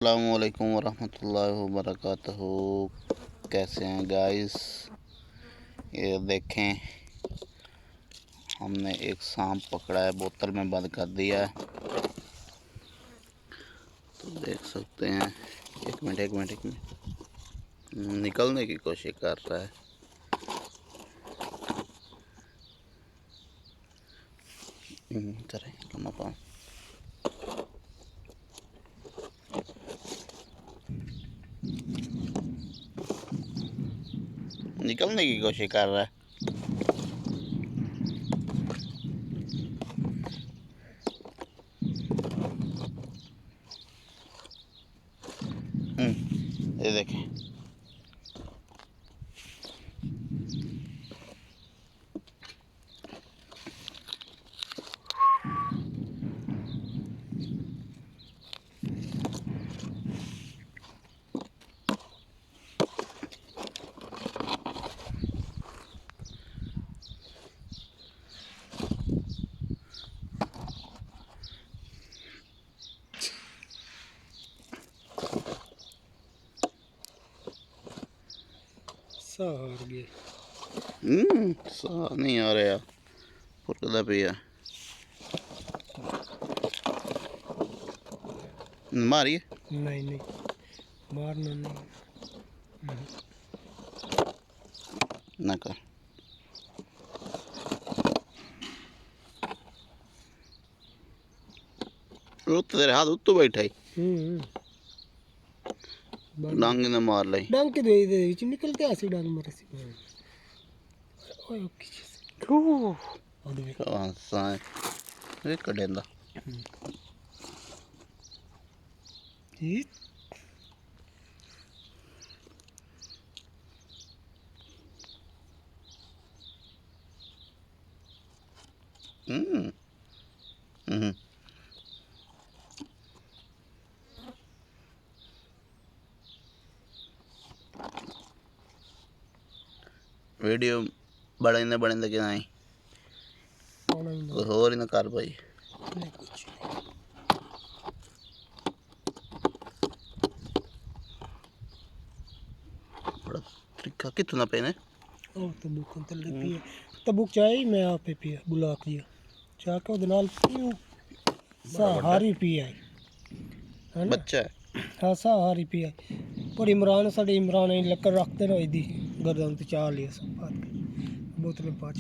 अस्सलामुअलैकुम वरहमतुल्लाहि वबरकातुहू। कैसे हैं गाइस? ये देखें, हमने एक सांप पकड़ा है, बोतल में बंद कर दिया है। तो देख सकते हैं, एक मिनट निकलने की कोशिश कर रहा है। चले लम्बा पाँव। निकलने की कोशिश कर रहा है। ये देखें, सा नहीं आ रहा, फुरकदा पिया मारिए। नहीं मारना नहीं ना कर। तेरे हाथ उत्तो बैठा ही डांग ने मार ली। डांग के दे निकल के ऐसी डांग मारे सी। ओए ओके कहाँ साए ये कडेंदा ये वीडियो बड़े क्या आई हो रही ना कर भाई। कुछ बड़ा तरीका कितना पेने ओ तबूक तले पिए तबूक चाय मैं आप पे पिया बुला दिया चाह के ਉਹਦੇ ਨਾਲ ਪੀਓ ਸਾਹਾਰੀ पिया है ना बच्चा है। हाँ साहारी पिया पर इमरान साढ़े इमरान लक्कर रखते रहो दी गर्दन तो चाह लिया सब बात बोतलें पाँच